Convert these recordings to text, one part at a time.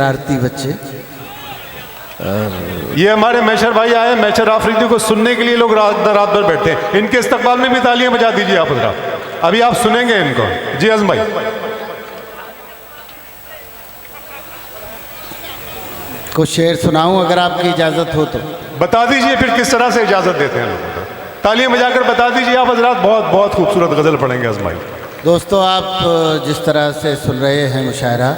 शरारती बच्चे। ये हमारे मैशर भाई आए, मैशर आफरीदी को सुनने के लिए लोग रात भर बैठे हैं। इनके इस्तकबाल में भी तालियां बजा दीजिए आप हज़रात। अभी आप सुनेंगे इनको। जी आज़म भाई, कुछ शेर सुनाऊं अगर आपकी इजाज़त हो तो? बता दीजिए फिर किस तरह से इजाज़त देते हैं लोगों को। तालियां बजाकर बता दीजिए आप हज़रात। बहुत बहुत खूबसूरत गज़ल पढ़ेंगे आज़म भाई। दोस्तों, आप जिस तरह से सुन रहे हैं मुशायरा,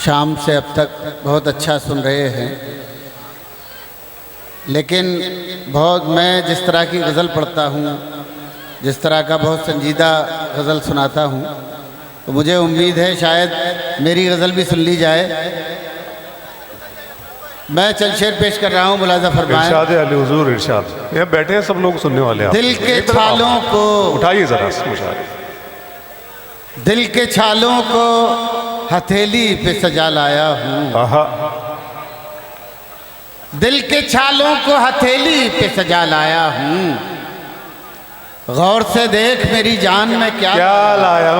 शाम से अब तक बहुत अच्छा सुन रहे हैं, लेकिन मैं जिस तरह की गज़ल पढ़ता हूँ, जिस तरह का बहुत संजीदा गज़ल सुनाता हूँ, तो मुझे उम्मीद है शायद मेरी गज़ल भी सुन ली जाए। मैं चंद शेर पेश कर रहा हूँ, मुलाज़ा फरमाएं। इरशाद अली हुज़ूर इरशाद। यहाँ बैठे हैं सब लोग सुनने वाले हैं। दिल के छालों को उठाइए ज़रा मुशायरा। दिल के छालों को हथेली पे सजा लाया हूँ, दिल के छालों को हथेली पे सजा लाया हूँ। गौर से देख मेरी जान में क्या लाया।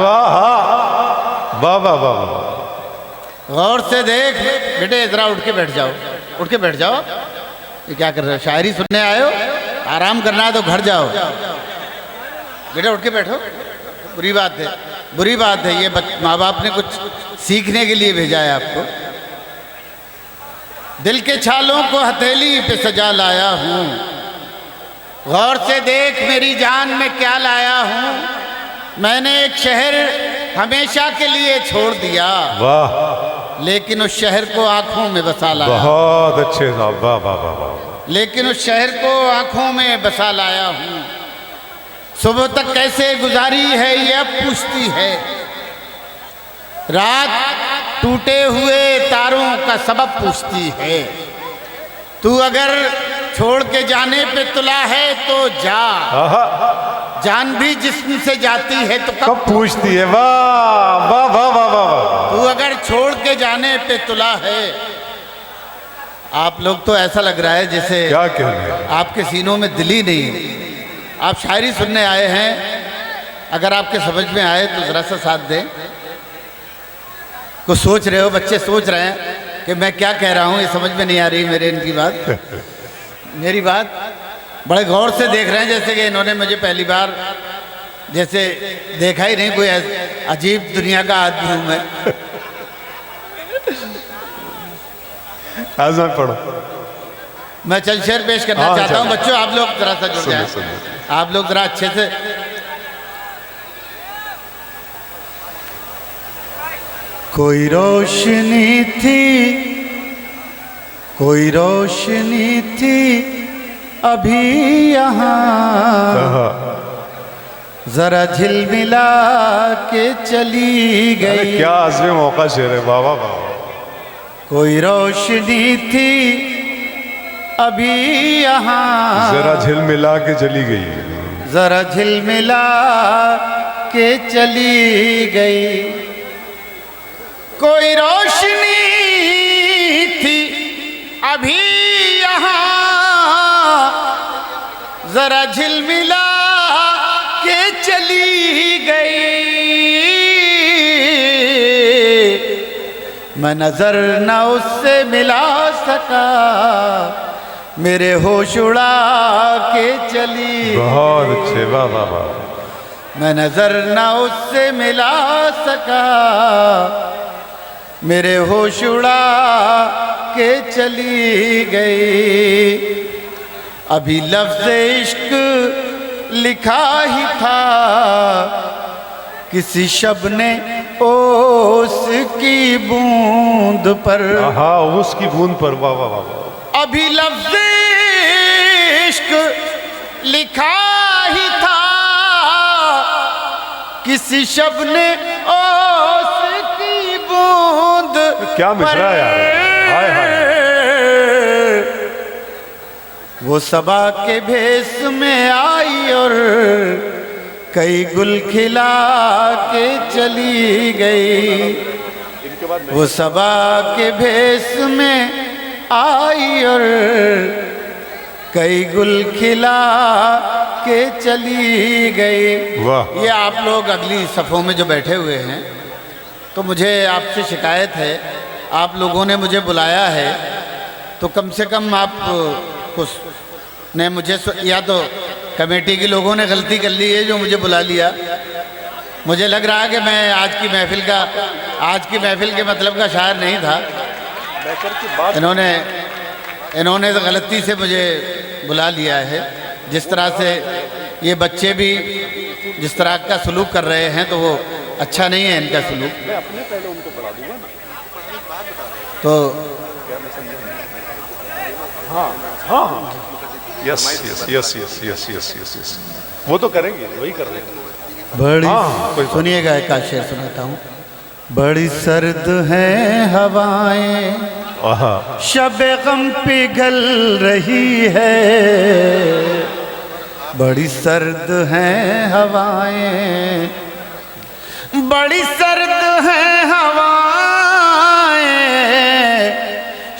वाह वाह वाह। गौर से देख। बेटे जरा उठ के बैठ जाओ, उठ के बैठ जाओ। ये क्या कर रहे हो? शायरी सुनने आए हो? आराम करना है तो घर जाओ। बेटा उठ के बैठो। बुरी बात है, बुरी बात है। ये माँ बाप ने कुछ सीखने के लिए भेजा है आपको। दिल के छालों को हथेली पे सजा लाया हूँ, गौर से देख मेरी जान में क्या लाया हूँ। मैंने एक शहर हमेशा के लिए छोड़ दिया, वाह, लेकिन उस शहर को आंखों में बसा लाया। बहुत अच्छे साहब, वाह वाह वाह वाह। लेकिन उस शहर को आंखों में बसा लाया हूँ। सुबह तक कैसे गुजारी है ये अब पूछती है, रात टूटे हुए तारों का सबब पूछती है। तू अगर छोड़ के जाने पे तुला है तो जा, जान भी जिस्म से जाती है तो कब पूछती है। वाह वाह वाह वाह वाह। तू अगर छोड़ के जाने पे तुला है। आप लोग तो ऐसा लग रहा है जैसे क्या कहने, आपके सीनों में दिल ही नहीं है। आप शायरी सुनने आए हैं, अगर आपके समझ में आए तो ज़रा सा साथ दें। कुछ सोच रहे हो, बच्चे सोच रहे हैं कि मैं क्या कह रहा हूँ, ये समझ में नहीं आ रही मेरे इनकी बात। मेरी बात बड़े गौर से देख रहे हैं, जैसे कि इन्होंने मुझे पहली बार जैसे देखा ही नहीं। कोई अजीब दुनिया का आदमी हूँ मैं। आज़म पढ़ो। मैं चल शेर पेश करना चाहता हूँ। बच्चों आप लोग जरा सा जुड़ जाए, आप लोग जरा अच्छे से। कोई रोशनी थी, कोई रोशनी थी अभी यहाँ, जरा झिलमिला के चली गई। क्या आज़मी मौका शेर है, वाह वाह वाह। कोई रोशनी थी अभी यहाँ, जरा झिलमिला के चली गई, जरा झिलमिला के चली गई। कोई रोशनी थी अभी यहाँ, जरा झिलमिला के चली गई। मैं नजर न उससे मिला सका, मेरे होश उड़ा के चली। बहुत अच्छे, वाह वाह वाह। मैं नजर न उससे मिला सका, मेरे होश उड़ा के चली गई। अभी लफ्ज़ इश्क लिखा ही था किसी शब ने ओस की बूंद पर। हाँ, उसकी बूंद पर, वाह वाह वाह। अभी लफ्ज़ इश्क लिखा ही था किसी शब ने ओस की बूंद। क्या मिसरा यार, हाय हाय। वो सबा के भेस में आई और कई गुल खिला के चली गई। वो सबा के भेस में आई और कई गुल खिला के चली गई। वाह। ये आप लोग अगली सफ़ों में जो बैठे हुए हैं, तो मुझे आपसे शिकायत है आप लोगों ने मुझे बुलाया है तो कम से कम आप कुछ ने मुझे या तो कमेटी के लोगों ने गलती कर ली है जो मुझे बुला लिया। मुझे लग रहा है कि मैं आज की महफिल के मतलब का शायर नहीं था। इन्होंने तो गलती से मुझे बुला लिया है। जिस तरह से ये बच्चे भी जिस तरह का सलूक कर रहे हैं तो वो अच्छा नहीं है इनका सलूक। तो yes yes yes yes yes yes yes yes वो तो करेंगे, वही कर रहे हैं। बड़ी सुनिएगा, एक शेर सुनाता हूँ। बड़ी सर्द हैं हवाएं, शबे गम पिघल रही है। बड़ी सर्द हैं हवाएं, बड़ी सर्द हैं हवाएं,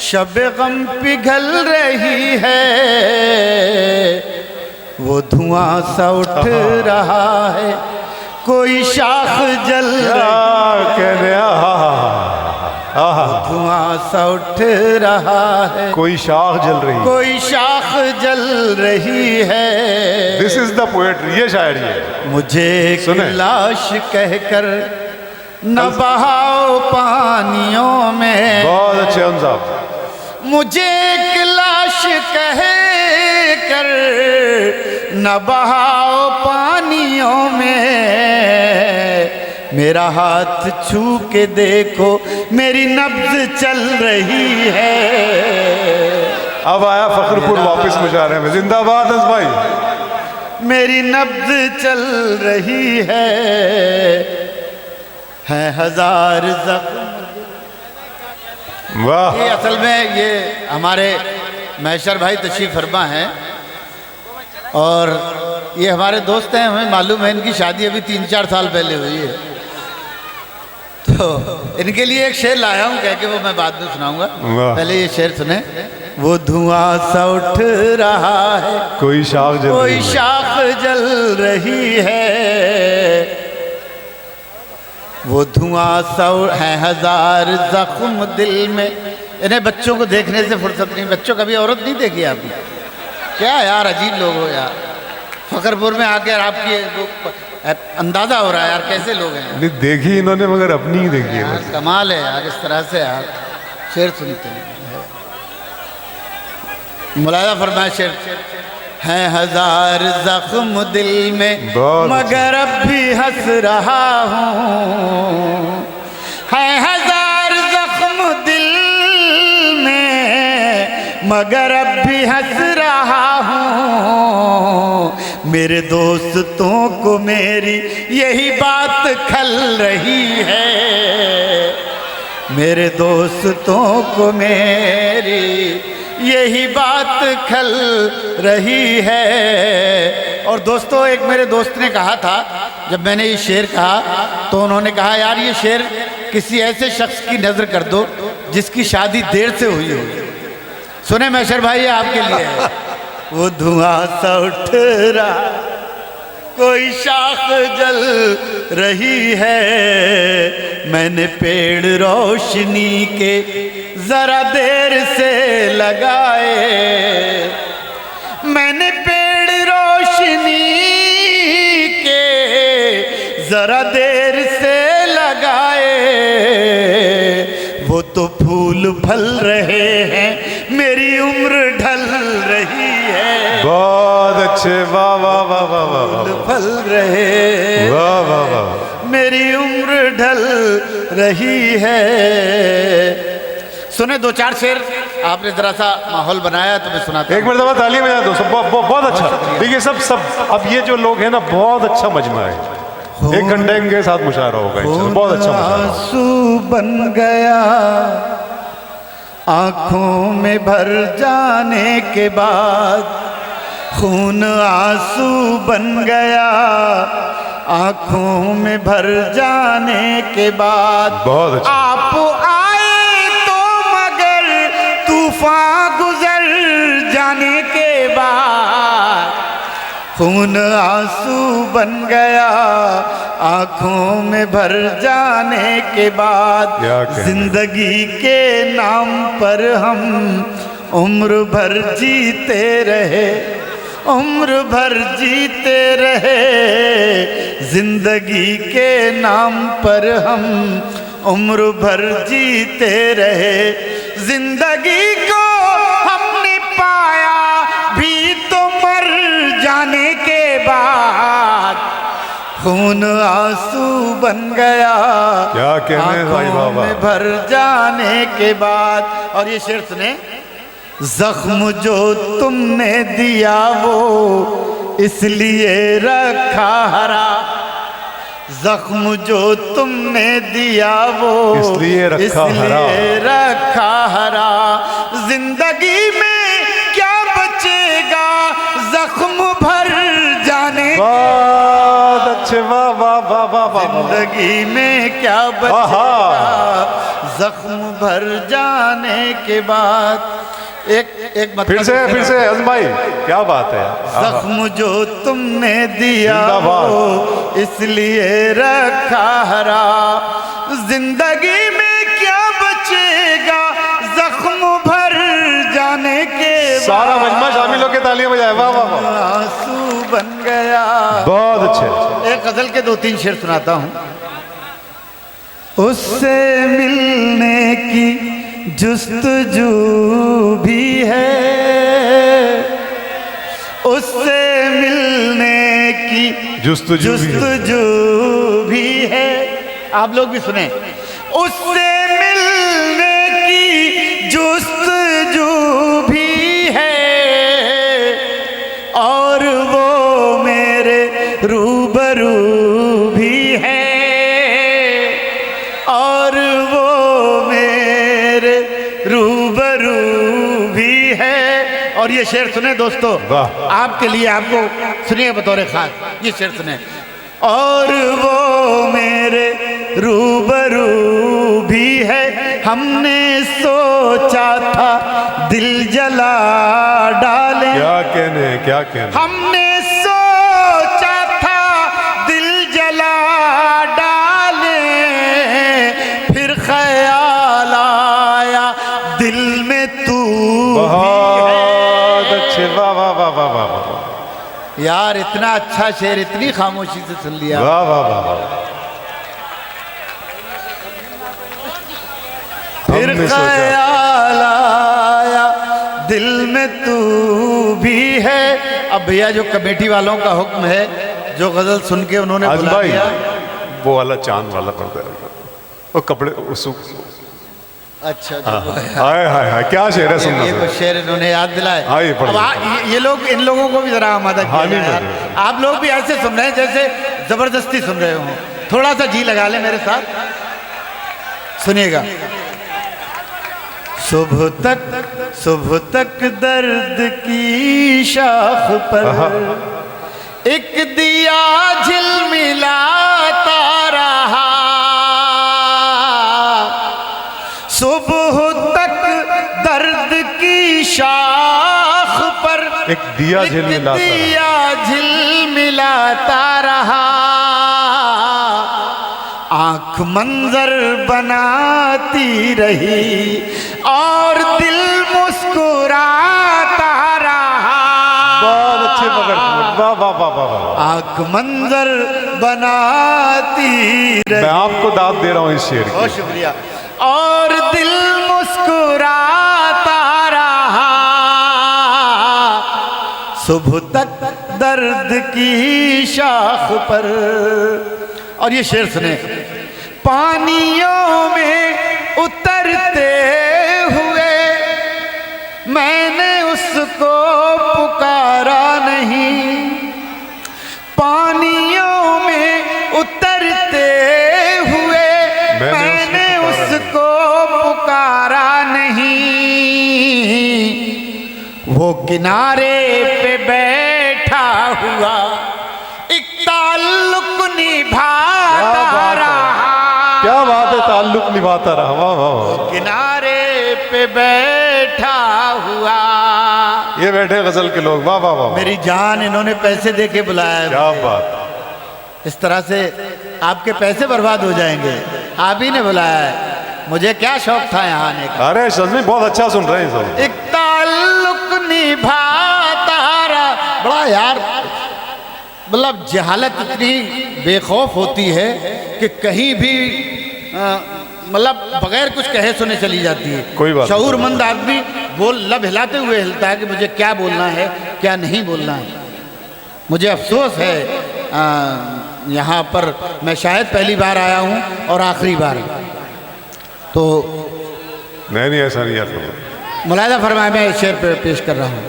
शबे गम पिघल रही है। वो धुआं सा उठ रहा है, कोई शाख जल धुआं सा उठ रहा है, कोई शाख जल रही है, कोई शाख जल रही है। दिस इज द पोएट्री, ये शायरी है। मुझे एक लाश कहकर न बहाओ पानियों में। बहुत अच्छे हम साहब। मुझे एक लाश कहकर न बहाओ पानियों में। मेरा हाथ छू के देखो, मेरी नब्ज चल रही है। अब आया फखरपुर वापस मुशारे में। जिंदाबाद हंस भाई। मेरी नब्ज चल रही है हजार जख्म। वाह। ये असल में ये हमारे मैशर भाई तशरीफ फरमा हैं और ये हमारे दोस्त हैं। हमें मालूम है इनकी शादी अभी 3-4 साल पहले हुई है, तो इनके लिए एक शेर लाया हूँ, कह के वो मैं बाद में सुनाऊंगा। पहले ये शेर सुने। वो धुआं सा उठ रहा है, कोई शाख जल रही है। वो धुआं सा है हजार जख्म दिल में। इन्हें बच्चों को देखने से फुर्सत नहीं। बच्चों कभी औरत नहीं देखी आपने? क्या यार अजीब लोग हो यार। फखरपुर में आकर आपकी अंदाजा हो रहा है यार कैसे लोग हैं। नहीं देखी इन्होंने, मगर अपनी ही देखी है। यार कमाल है यार। इस तरह से यार शेर सुनते हैं। मुलाजा फरमाए शेर। हैं हजार जख्म दिल में मगर अब भी हंस रहा हूँ। हैं हजार जख्म दिल में मगर अब भी हंस रहा हूँ। मेरे दोस्तों को मेरी यही बात खल रही है। मेरे दोस्तों को मेरी यही बात खल रही है। और दोस्तों, एक मेरे दोस्त ने कहा था, जब मैंने ये शेर कहा तो उन्होंने कहा यार ये शेर किसी ऐसे शख्स की नज़र कर दो जिसकी शादी देर से हुई हो। सुने मैशर भाई, ये आपके लिए है। वो धुआं सा उठ रहा, कोई शाख जल रही है। मैंने पेड़ रोशनी के जरा देर से लगाए। मैंने पेड़ रोशनी के जरा देर से लगाए। वो तो फूल फल रहे हैं, मेरी उम्र ढल रही है। बहुत अच्छे, वाह वाह वाह वाह वाह। फूल फल रहे, वाह वाह वाह। मेरी उम्र ढल रही है। सुने 2-4 शेर। आपने जरा सा माहौल बनाया तो मैं सुनाता। एक मरतबा ताली बजा दो सब। बहुत अच्छा। देखिए सब अब ये जो लोग हैं ना, बहुत अच्छा मजमा है। 1 घंटे के साथ मुशायरा होगा। बहुत अच्छा मुशायरा। आंसू बन गया आंखों में भर जाने के बाद। खून आंसू बन गया आंखों में भर जाने के बाद। बहुत अच्छा। आप आए तो मगर तूफान गुजर जाने के बाद। खून आंसू बन गया आंखों में भर जाने के बाद, क्या कहने? जिंदगी के नाम पर हम उम्र भर जीते रहे, उम्र भर जीते रहे, जिंदगी के नाम पर हम उम्र भर जीते रहे। जिंदगी को हमने पाया भी तो मर जाने के बाद, खून आंसू बन गया क्या कहने भाई आंखों बाबा। में भर जाने के बाद। और ये शेर सुने, जख्म जो तुमने दिया वो इसलिए रखा हरा, जख्म जो तुमने दिया वो इसलिए रखा हरा, इसलिए रखा हरा। जिंदगी में क्या बचेगा जख्म भर जाने, बहुत अच्छे, वाह वाह वाह वाह वाह। जिंदगी में क्या बचेगा जख्म भर जाने के बाद। एक मतलब फिर से अज़म भाई, क्या बात है। जख्म जो तुमने दिया जिंदाबाद। वो इसलिए रखा हरा। जिंदगी में क्या बचेगा जख्म भर जाने के बाद, सारा मजमा शामिल होकर तालियां बजाए, वाह वाह वाह। आंसू बन गया। बहुत अच्छे। एक गजल के 2-3 शेर सुनाता हूँ। उससे मिलने की जुस्तजू भी है, उससे मिलने की जुस्तजू भी है। आप लोग भी सुने, उससे मिलने की जुस्तजू भी है, और वो मेरे रूबरू भी है, और वो मेरे रूबरू भी है। और ये शेर सुने दोस्तों, वाह। आपके लिए, आपको सुनिए बतौर खास, ये शेर सुने। और वो मेरे रूबरू भी है, हमने सोचा था दिल जला डाले, क्या कहने, क्या कहने। हमने सोचा था दिल जला डाले, फिर ख्याल आया दिल में तू बहुत अच्छे, वाह वाह वाह वाह वाह वाह। यार इतना अच्छा शेर इतनी खामोशी से सुन लिया। वाह वाह वाह वाह। फिर हमने सोचा, ख्याल आया दिल में तू भी है। अब भैया जो कमेटी वालों का हुक्म है, जो गजल सुन के उन्होंने आज बुला भाई दिया। वो वाला चांद वाला पर्दा, वो कपड़े अच्छा हाय हाय हाय, क्या शेर है, सुनना ये कुछ शेर इन्होंने याद दिलाए। हाँ, ये पढ़ अब ये लोग, इन लोगों को भी जरा आमादा हाँ, किया नहीं जाए यार। आप लोग भी ऐसे सुन रहे हैं जैसे जबरदस्ती सुन रहे हो। थोड़ा सा जी लगा ले मेरे साथ, सुनिएगा। सुबह तक दर्द की शाख पर एक दिया झिलमिलाता रहा, सुबह तक दर्द की शाख पर एक दिया झिलमिलाता रहा, आंख मंजर बनाती रही और दिल मुस्कुराता रहा। बहुत अच्छे पकड़, वाह वाह वाह वाह वाह। आंख मंजर बनाती रही। मैं आपको दाद दे रहा हूँ इस शेर की। बहुत शुक्रिया। और दिल मुस्कुराता रहा, सुबह तक दर्द की शाख पर। और ये शेर सुने, पानियों में उतरते हुए मैंने उसको पुकारा नहीं, पानियों में उतरते हुए मैंने उसको पुकारा नहीं, वो किनारे पे बैठा हुआ एक ताल्लुक निभाता रहा। क्या बात है, ताल्लुक निभाता रहा, वाह वाह वाह। किनारे पे बैठा हुआ ये बैठे गजल के लोग, वाह वाह वाह, मेरी जान इन्होंने पैसे दे के बुलाया है। क्या बात। इस तरह से आपके पैसे बर्बाद हो जाएंगे, आप ही ने बुलाया है, मुझे क्या शौक था यहाँ आने का। अरे सजनी बहुत अच्छा सुन रहे हैं सब। एक ताल्लुक निभाता रहा, बड़ा यार मतलब जहालत इतनी बेखौफ होती है कि कहीं भी मतलब बगैर कुछ कहे सुने चली जाती है। कोई बात नहीं। शऊरमंद आदमी बोल लब हिलाते हुए हिलता है कि मुझे क्या बोलना है क्या नहीं बोलना है। मुझे अफसोस है यहाँ पर मैं शायद पहली बार आया हूँ और आखिरी बार, तो नहीं ऐसा नहीं यार। मुलाहिदा फरमाए, मैं शेर पे पेश कर रहा हूँ।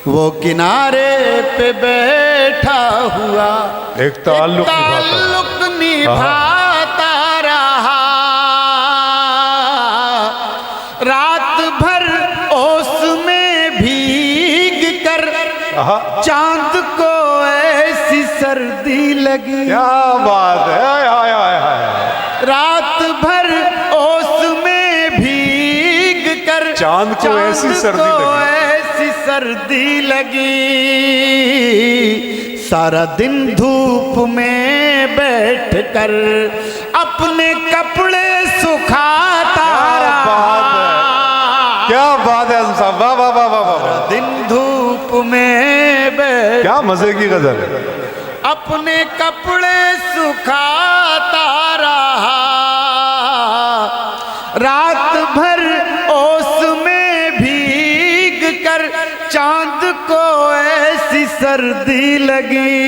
वो किनारे पे बैठा हुआ एक ताल्लुक निभाता रहा, रात भर ओस में भीग कर चांद को ऐसी सर्दी लगी। क्या बात है, आय आय आय आय। रात भर ओस में भीग कर चांद को ऐसी सर्दी लगी, सारा दिन धूप में बैठकर अपने कपड़े सुखाता रहा। क्या बात है साहब, वाह वाह वाह वाह वाह। दिन धूप में बैठ, क्या मजे की गजल है। अपने कपड़े सुखाता रहा, रात भर ओस में भीग कर चांद को ऐसी सर्दी लगी,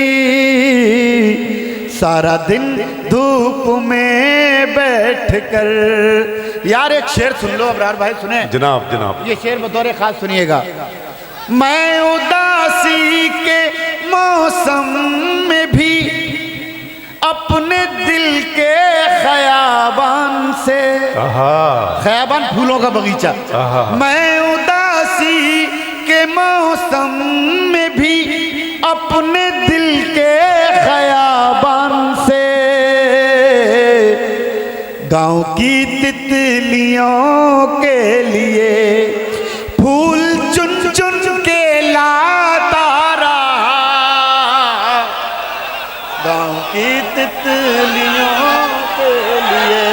सारा दिन धूप में बैठकर। यार एक शेर सुन लो अबरार भाई, सुने जनाब जनाब। ये शेर बतौर खास सुनिएगा। मैं उदासी के मौसम में भी अपने दिल के खयाबान से, खयाबान फूलों का बगीचा, मैं उदासी के मौसम में भी अपने दिल के खयाबान से गांव की तितलियों के लिए फूल चुन चुन के लाता रहा, गांव की तितलियों के लिए।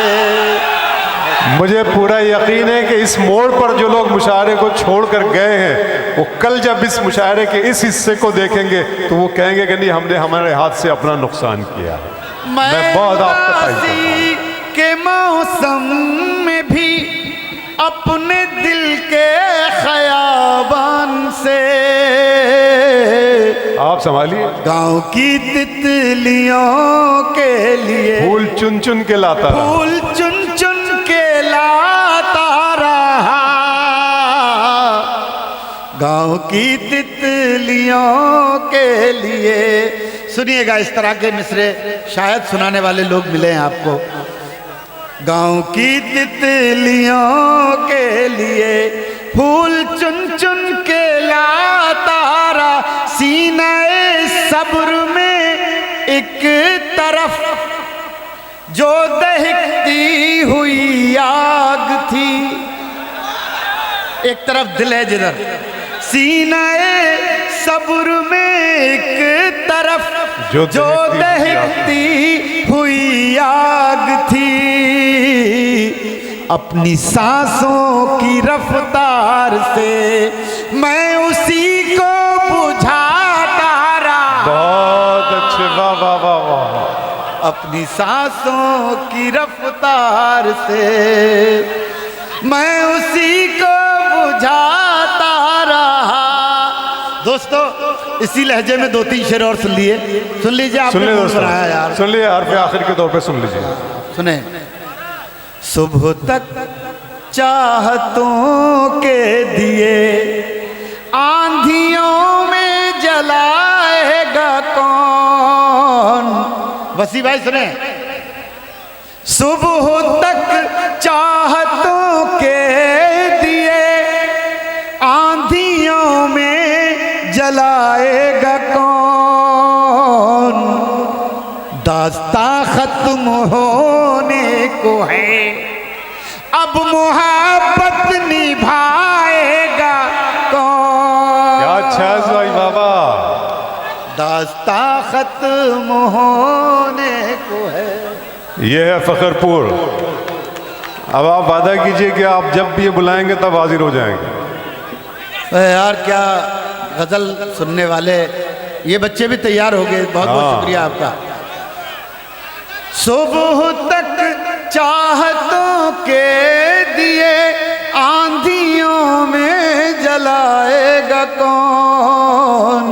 मुझे पूरा यकीन है कि इस मोड़ पर जो लोग मुशायरे को छोड़कर गए हैं, वो कल जब इस मुशायरे के इस हिस्से को देखेंगे तो वो कहेंगे कि नहीं, हमने हमारे हाथ से अपना नुकसान किया। मैं बहुत उदासी के मौसम में भी अपने दिल के खयाबान से, आप संभालिए, गांव की तितलियों के लिए फूल चुन चुन के लाता रहा, फूल चुन चुन के लाता रहा, गांव की तितलियों के लिए। सुनिएगा, इस तरह के मिसरे शायद सुनाने वाले लोग मिले हैं आपको। गांव की तितलियों के लिए फूल चुन चुन के लाता रहा, सीने सब्र में एक तरफ जो दहकती हुई आग थी, एक तरफ दिल है जिधर, सीने सब्र में एक तरफ जो दहकती हुई आग थी, अपनी सांसों की रफ्तार से मैं उसी को बुझाता रहा। बहुत अच्छे, वाह वाह वाह वाह। अपनी सांसों की रफ्तार से मैं उसी को बुझाता रहा। दोस्तों, इसी लहजे में दो तीन शेर और सुन लीजिए आपने बनाया यार, सुन लीजिए, हरफ आखिर के तौर पे सुन लीजिए। सुने। सुबह तक चाहतों के दिए आंधियों में जलाएगा कौन। वसी भाई सुने। सुबह तक चाहतों के दिए आंधियों में जलाएगा कौन। दास्तां खत्म होने को है, अब मोहब्बत निभाएगा कौन। दास्ता खत्म होने को है। ये है फखरपुर। अब आप वादा कीजिए कि आप जब भी ये बुलाएंगे तब हाजिर हो जाएंगे। यार क्या गजल सुनने वाले ये बच्चे भी तैयार हो गए, बहुत बहुत शुक्रिया आपका। सुबह तक चाहतों के दिए आंधियों में जलाएगा कौन,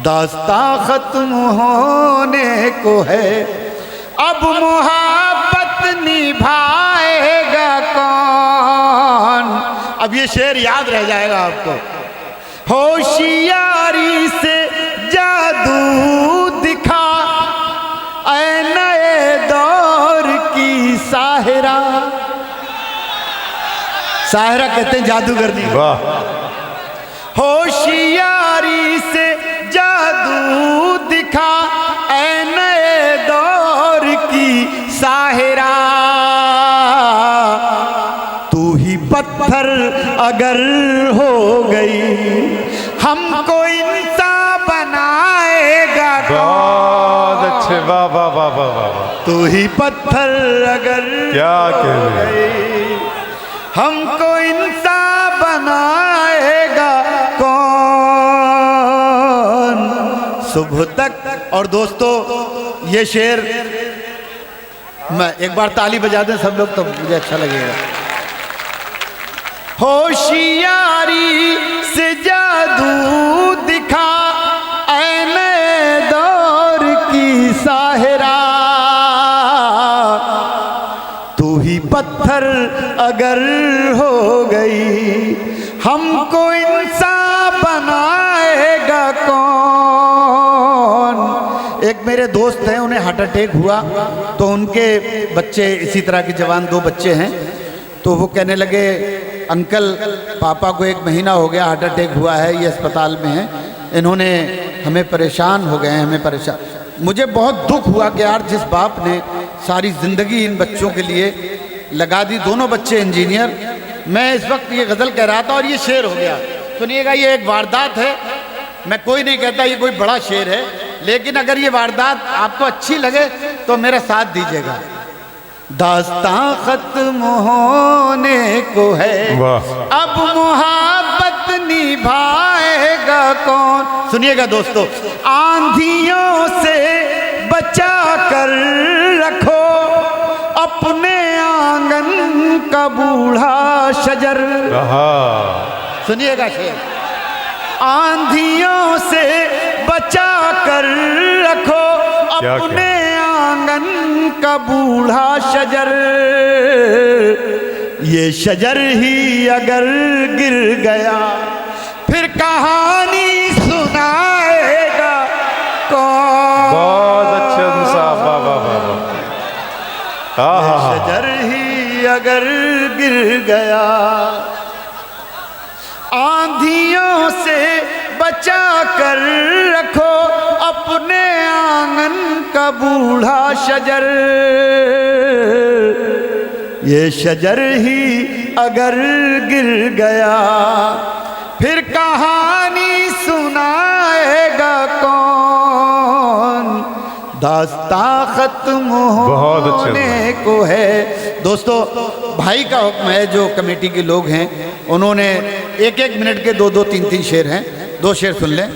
दास्ता खत्म होने को है, अब मोहब्बत निभाएगा कौन। अब ये शेर याद रह जाएगा आपको। होशियारी से जादू दिखा ऐ नए दौर की साहिरा। साहिरा कहते हैं जादूगरनी। वाह। होशियारी से जादू दिखा ऐ नए दौर की साहिरा। तू ही पत्थर अगर हो गई हमको इंसान बनाएगा बहुत अच्छे। वाह वाह वाह वाह वाह। तू ही पत्थर अगर क्या हो कहने। गई हमको इंसान बनाएगा कौन। सुबह तक। और दोस्तों ये शेर मैं एक बार ताली बजा दें सब लोग तो मुझे अच्छा लगेगा। होशियारी से जादू दिखा ऐ नए दौर की साहिरा। तू ही पत्थर अगर हो गई हमको इंसान बनाएगा कौन। एक मेरे दोस्त हैं, उन्हें हार्ट अटैक हुआ तो उनके बच्चे इसी तरह के जवान 2 बच्चे हैं, तो वो कहने लगे अंकल पापा को 1 महीना हो गया हार्ट अटैक हुआ है, ये अस्पताल में है, इन्होंने हमें परेशान हो गए हैं, हमें परेशान। मुझे बहुत दुख हुआ कि यार जिस बाप ने सारी ज़िंदगी इन बच्चों के लिए लगा दी, दोनों बच्चे इंजीनियर। मैं इस वक्त ये गज़ल कह रहा था और ये शेर हो गया। सुनिएगा, ये एक वारदात है, मैं कोई नहीं कहता ये कोई बड़ा शेर है, लेकिन अगर ये वारदात आपको अच्छी लगे तो मेरा साथ दीजिएगा। दास्तां खत्म होने को है, अब मोहब्बत निभाएगा कौन। सुनिएगा दोस्तों, आंधियों से बचा कर रखो अपने आंगन का बूढ़ा शजर। सुनिएगा शेर, आंधियों से बचा कर रखो अपने आंगन का बूढ़ा शजर। ये शजर ही अगर गिर गया फिर कहानी सुनाएगा कौन। बहुत अच्छे साहब, वाह वाह वाह। ये शजर ही अगर गिर गया, आंधियों से बचा कर रखो अपने आंगन का बूढ़ा शजर। ये शजर ही अगर गिर गया फिर कहानी सुनाएगा कौन। दास्तां खत्म होने को है। दोस्तों भाई का हुक्म है, जो कमेटी के लोग हैं उन्होंने 1-1 मिनट के 2-2, 3-3 शेर हैं, 2 शेर सुन लें।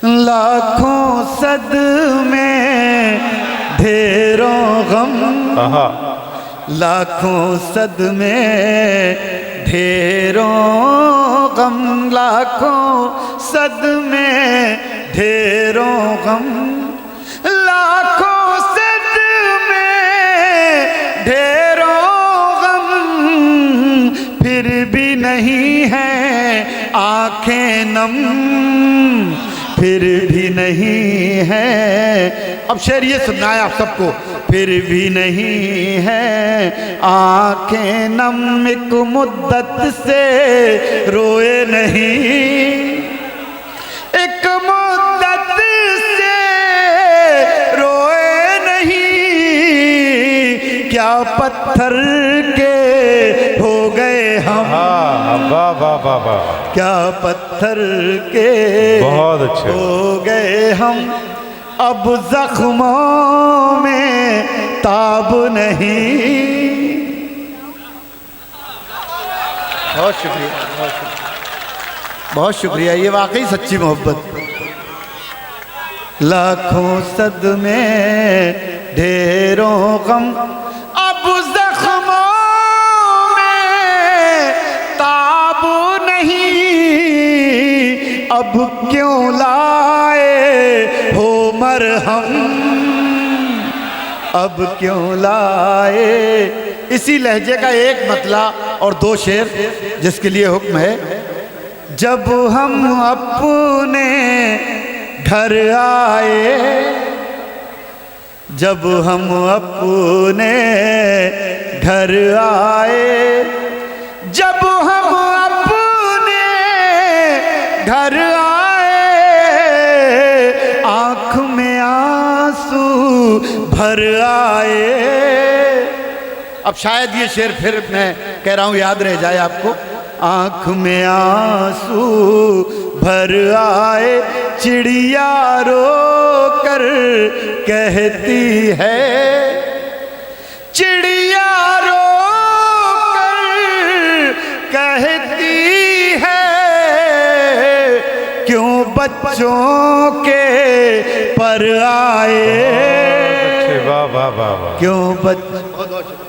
लाखों सदमे ढेरों गम, लाखों सदमे ढेरों गम, लाखों सदमे ढेरों गम, लाखों सदमे ढेरों गम, फिर भी नहीं है आंखें नम, फिर भी नहीं है। अब शेर ये सुनना है आप सबको। फिर भी नहीं है आंखें नम, एक मुद्दत से रोए नहीं, एक मुद्दत से रोए नहीं, क्या पत्थर के हो गए हम, वाह वाह वाह वाह, क्या पत्थर पत्थर के बहुत अच्छे। हो गए हम, अब जख्मों में ताब नहीं। बहुत शुक्रिया, बहुत शुक्रिया, बहुत शुक्रिया। ये वाकई सच्ची मोहब्बत। लाखों सदमे ढेरों गम, अब जख्मों में ताब नहीं। अब क्यों लाए हो मरहम, अब क्यों लाए। इसी लहजे का एक मतला और दो शेर जिसके लिए हुक्म है। जब हम अपने घर आए, जब हम अपने घर आए, जब हम अपने घर आए, आँख में आंसू भर आए। अब शायद ये शेर फिर मैं कह रहा हूँ याद रह जाए आपको। आँख में आंसू भर आए, चिड़िया रो कर कहती है, चिड़िया रो कर कहती है, क्यों बच्चों के पर आए। वाह वाह वाह वाह। क्यों बच्चों